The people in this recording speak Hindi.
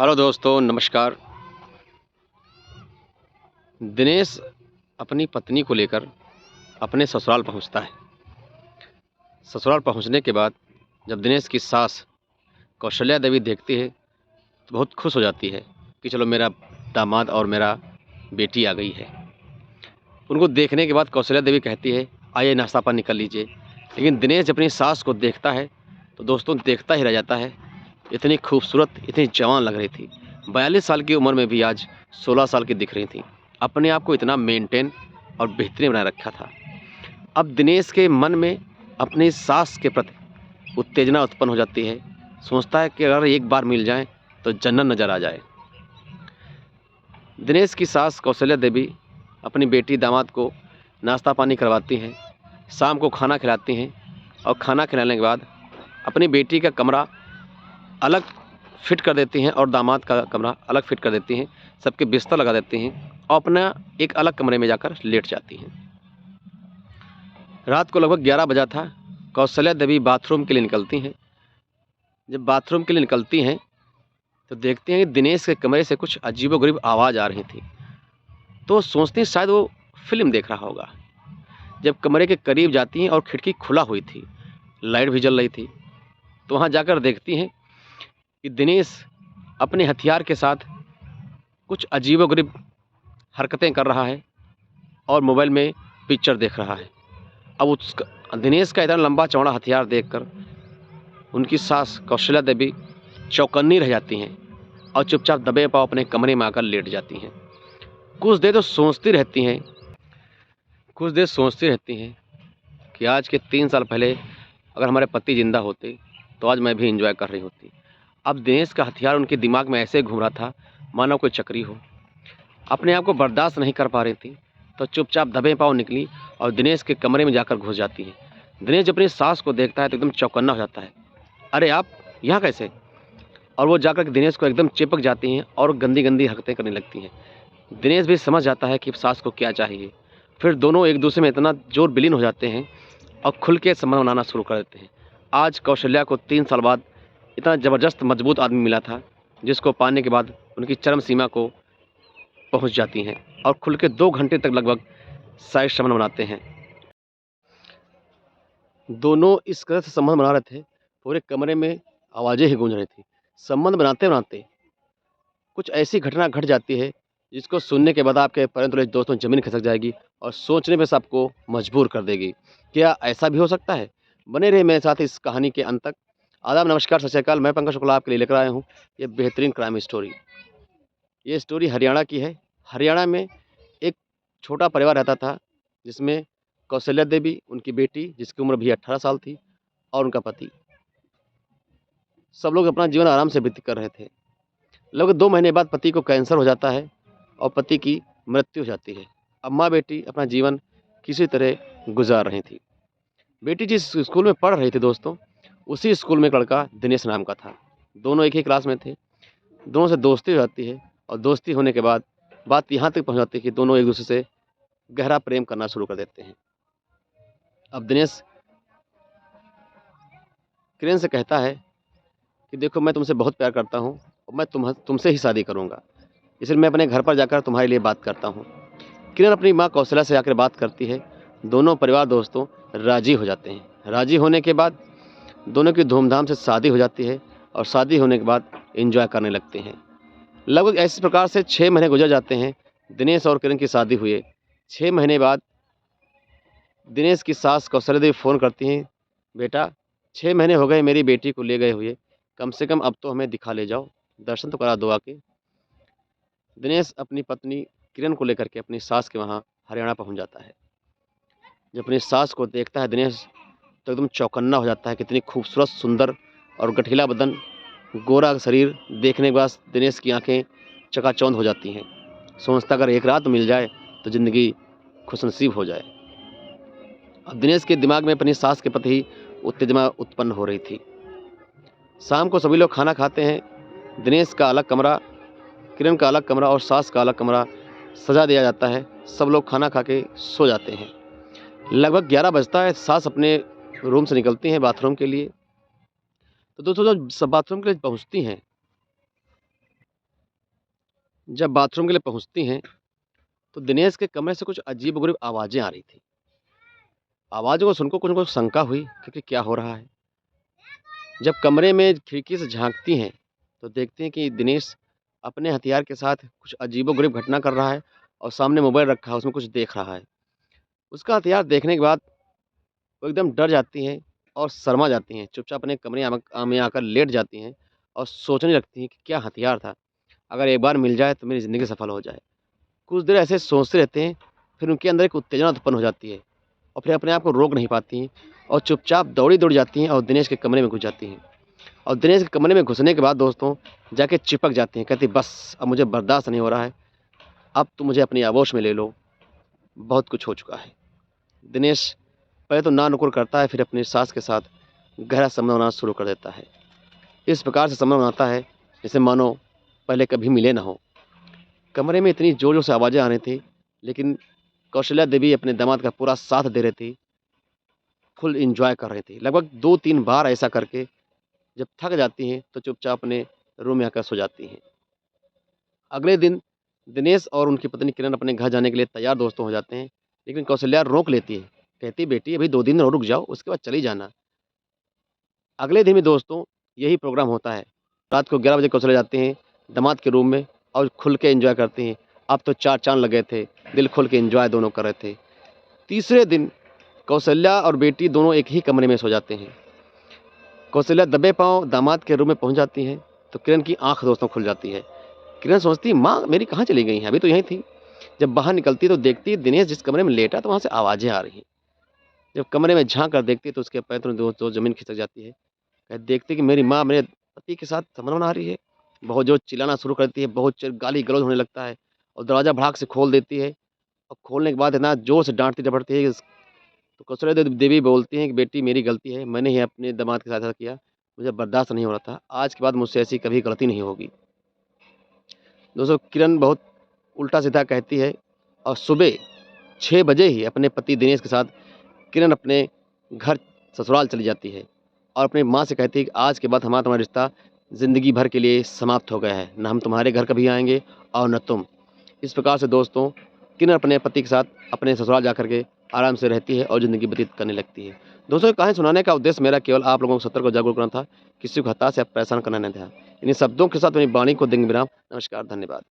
हेलो दोस्तों, नमस्कार। दिनेश अपनी पत्नी को लेकर अपने ससुराल पहुंचता है। ससुराल पहुंचने के बाद जब दिनेश की सास कौशल्या देवी देखती है तो बहुत खुश हो जाती है कि चलो मेरा दामाद और मेरा बेटी आ गई है। उनको देखने के बाद कौशल्या देवी कहती है, आइए नाश्ता पानी कर लीजिए। लेकिन दिनेश जब अपनी सास को देखता है तो दोस्तों देखता ही रह जाता है। इतनी खूबसूरत, इतनी जवान लग रही थी। 42 साल की उम्र में भी आज 16 साल की दिख रही थी। अपने आप को इतना मेंटेन और बेहतरीन बनाए रखा था। अब दिनेश के मन में अपनी सास के प्रति उत्तेजना उत्पन्न हो जाती है। सोचता है कि अगर एक बार मिल जाए तो जन्नत नजर आ जाए। दिनेश की सास कौशल्या देवी अपनी बेटी दामाद को नाश्ता पानी करवाती हैं, शाम को खाना खिलाती हैं और खाना खिलाने के बाद अपनी बेटी का कमरा अलग फिट कर देती हैं और दामाद का कमरा अलग फिट कर देती हैं। सबके बिस्तर लगा देती हैं और अपना एक अलग कमरे में जाकर लेट जाती हैं। रात को लगभग 11 बजा था। कौशल्या देवी बाथरूम के लिए निकलती हैं। जब बाथरूम के लिए निकलती हैं तो देखती हैं कि दिनेश के कमरे से कुछ अजीबोगरीब आवाज़ आ रही थी। तो सोचती हैं शायद वो फिल्म देख रहा होगा। जब कमरे के करीब जाती हैं और खिड़की खुला हुई थी, लाइट भी जल रही थी, तो वहाँ जाकर देखती हैं कि दिनेश अपने हथियार के साथ कुछ अजीबोगरीब हरकतें कर रहा है और मोबाइल में पिक्चर देख रहा है। अब उसका दिनेश का इतना लंबा चौड़ा हथियार देखकर उनकी सास कौशल्या देवी चौकन्नी रह जाती हैं और चुपचाप दबे पाँव अपने कमरे में आकर लेट जाती हैं। कुछ देर तो सोचती रहती हैं कि आज के 3 साल पहले अगर हमारे पति जिंदा होते तो आज मैं भी एंजॉय कर रही होती। अब दिनेश का हथियार उनके दिमाग में ऐसे घूम रहा था मानो कोई चक्री हो। अपने आप को बर्दाश्त नहीं कर पा रही थी तो चुपचाप दबे पाँव निकली और दिनेश के कमरे में जाकर घुस जाती है। दिनेश जब अपनी सास को देखता है तो एकदम चौकन्ना हो जाता है। अरे आप यहाँ कैसे? और वो जाकर दिनेश को एकदम चिपक जाती हैं और गंदी गंदी हरकतें करने लगती हैं। दिनेश भी समझ जाता है कि सास को क्या चाहिए। फिर दोनों एक दूसरे में इतना जोर विलीन हो जाते हैं और खुल के संबंध बनाना शुरू कर देते हैं। आज कौशल्या को 3 साल बाद इतना ज़बरदस्त मजबूत आदमी मिला था जिसको पाने के बाद उनकी चरम सीमा को पहुंच जाती हैं और खुल के 2 घंटे तक लगभग शारीरिक संबंध बनाते हैं। दोनों इस कदर से संबंध बना रहे थे, पूरे कमरे में आवाज़ें ही गूंज रही थी। संबंध बनाते बनाते कुछ ऐसी घटना घट जाती है जिसको सुनने के बाद आपके पैरों तले दोस्तों ज़मीन खिसक जाएगी और सोचने पे सबको मजबूर कर देगी। क्या ऐसा भी हो सकता है? बने रहे मेरे साथ इस कहानी के अंत तक। आदाब, नमस्कार, सत श्री अकाल। मैं पंकज शुक्ला आपके लिए लेकर आया हूँ ये बेहतरीन क्राइम स्टोरी। ये स्टोरी हरियाणा की है। हरियाणा में एक छोटा परिवार रहता था जिसमें कौशल्या देवी, उनकी बेटी जिसकी उम्र भी 18 साल थी, और उनका पति। सब लोग अपना जीवन आराम से व्यतीत कर रहे थे। लगभग 2 महीने बाद पति को कैंसर हो जाता है और पति की मृत्यु हो जाती है। अब माँ बेटी अपना जीवन किसी तरह गुजार रही थी। बेटी जिस स्कूल में पढ़ रही थी दोस्तों, उसी स्कूल में एक लड़का दिनेश नाम का था। दोनों एक ही क्लास में थे। दोनों से दोस्ती हो जाती है और दोस्ती होने के बाद बात यहाँ तक पहुँच जाती है कि दोनों एक दूसरे से गहरा प्रेम करना शुरू कर देते हैं। अब दिनेश किरण से कहता है कि देखो, मैं तुमसे बहुत प्यार करता हूँ और मैं तुमसे ही शादी करूँगा, इसलिए मैं अपने घर पर जाकर तुम्हारे लिए बात करता हूँ। किरण अपनी माँ कौशल्या से जाकर बात करती है। दोनों परिवार दोस्तों राजी हो जाते हैं। राजी होने के बाद दोनों की धूमधाम से शादी हो जाती है और शादी होने के बाद एंजॉय करने लगते हैं। लगभग इसी प्रकार से 6 महीने गुजर जाते हैं। दिनेश और किरण की शादी हुए 6 महीने बाद दिनेश की सास कौशल्या देवी फ़ोन करती हैं, बेटा 6 महीने हो गए मेरी बेटी को ले गए हुए, कम से कम अब तो हमें दिखा ले जाओ, दर्शन तो करा दो आके। दिनेश अपनी पत्नी किरण को लेकर के अपनी सास के वहाँ हरियाणा पहुँच जाता है। जब अपनी सास को देखता है दिनेश तो एकदम चौकन्ना हो जाता है। कितनी खूबसूरत, सुंदर और गठीला बदन, गोरा शरीर देखने के बाद दिनेश की आंखें चकाचौंध हो जाती हैं। सोचता अगर एक रात मिल जाए तो ज़िंदगी खुशनसीब हो जाए। अब दिनेश के दिमाग में अपनी सास के प्रति ही उत्तेजना उत्पन्न हो रही थी। शाम को सभी लोग खाना खाते हैं। दिनेश का अलग कमरा, किरण का अलग कमरा और सास का अलग कमरा सजा दिया जाता है। सब लोग खाना खा के सो जाते हैं। लगभग 11 बजता है। सास अपने रूम से निकलती हैं बाथरूम के लिए। तो दोस्तों जब सब बाथरूम के लिए पहुँचती हैं जब बाथरूम के लिए पहुँचती हैं, तो दिनेश के कमरे से कुछ अजीब-ओ-गरीब आवाज़ें आ रही थी। आवाज़ों को सुनकर कुछ उनको शंका हुई कि क्या हो रहा है? जब कमरे में खिड़की से झाँकती हैं, तो देखती हैं कि दिनेश अपने हथियार के साथ कुछ अजीबो-गरीब घटना कर रहा है और सामने मोबाइल रखा है, उसमें कुछ देख रहा है। उसका हथियार देखने के बाद वो एकदम डर जाती हैं और शर्मा जाती हैं। चुपचाप अपने कमरे में आकर लेट जाती हैं और सोचने लगती हैं कि क्या हथियार था? अगर एक बार मिल जाए तो मेरी ज़िंदगी सफल हो जाए। कुछ देर ऐसे सोचते रहते हैं, फिर उनके अंदर एक उत्तेजना उत्पन्न हो जाती है और फिर अपने आप को रोक नहीं पाती हैं और चुपचाप दौड़ी-दौड़ी जाती हैं और दिनेश के कमरे में घुस जाती हैं। और दिनेश के कमरे में घुसने के बाद दोस्तों जाके चिपक जाती हैं, कहती बस अब मुझे बर्दाश्त नहीं हो रहा है, अब तुम मुझे अपनी आगोश में ले लो, बहुत कुछ हो चुका है। दिनेश पहले तो ना-नुकुर करता है, फिर अपनी सास के साथ गहरा संबंध बनाना शुरू कर देता है। इस प्रकार से संबंध बनाता है जैसे मानो पहले कभी मिले ना हों। कमरे में इतनी ज़ोर-ज़ोर से आवाज़ें आ रही थी, लेकिन कौशल्या देवी अपने दामाद का पूरा साथ दे रही थी, फुल एन्जॉय कर रही थी। लगभग 2-3 बार ऐसा करके जब थक जाती हैं, तो चुपचाप अपने रूम में आकर सो जाती हैं। अगले दिन दिनेश और उनकी पत्नी किरण अपने घर जाने के लिए तैयार दोस्तों हो जाते हैं, लेकिन कौशल्या रोक लेती है। कहती बेटी अभी 2 दिन और रुक जाओ, उसके बाद चली जाना। अगले दिन भी दोस्तों यही प्रोग्राम होता है। रात को 11 बजे कौशल्या जाती हैं दामाद के रूम में और खुल के एन्जॉय करती हैं। अब तो 4 चाँद लग गए थे, दिल खोल के एन्जॉय दोनों कर रहे थे। तीसरे दिन कौशल्या और बेटी दोनों एक ही कमरे में सो जाते हैं। कौशल्या दबे पाँव दामाद के रूम में पहुँच जाती हैं, तो किरण की आँख दोस्तों खुल जाती है। किरण सोचती है माँ मेरी कहाँ चली गई हैं? अभी तो यहीं थी। जब बाहर निकलती है तो देखती है दिनेश जिस कमरे में लेटा तो वहाँ से आवाज़ें आ रही हैं। जब कमरे में झाँक कर देखती है तो उसके पैर तुरंत दो ज़मीन खिसक जाती है। देखती है कि मेरी माँ मेरे पति के साथ संबंध बना रही है। बहुत ज़ोर चिल्लाना शुरू करती है, बहुत च गाली-गलौज होने लगता है और दरवाज़ा भड़ाक से खोल देती है और खोलने के बाद इतना ज़ोर से डाँटती-डपटती है कि तो कौशल्या देवी बोलती हैं कि बेटी मेरी गलती है, मैंने ही अपने दामाद के साथ ऐसा किया, मुझे बर्दाश्त नहीं हो रहा था। आज के बाद मुझसे ऐसी कभी गलती नहीं होगी। दोस्तों किरण बहुत उल्टा-सीधा कहती है और सुबह 6 बजे ही अपने पति दिनेश के साथ किरण अपने घर ससुराल चली जाती है और अपनी माँ से कहती है कि आज के बाद हमारा तुम्हारा रिश्ता ज़िंदगी भर के लिए समाप्त हो गया है। ना हम तुम्हारे घर कभी आएँगे और ना तुम। इस प्रकार से दोस्तों किरण अपने पति के साथ अपने ससुराल जाकर के आराम से रहती है और ज़िंदगी व्यतीत करने लगती है। दोस्तों ये कहानी सुनाने का उद्देश्य मेरा केवल आप लोगों को सतर्क और जागरूक करना था, किसी को हताश या परेशान करना नहीं था। इन्हीं शब्दों के साथ अपनी वाणी को देंगे विराम। नमस्कार, धन्यवाद।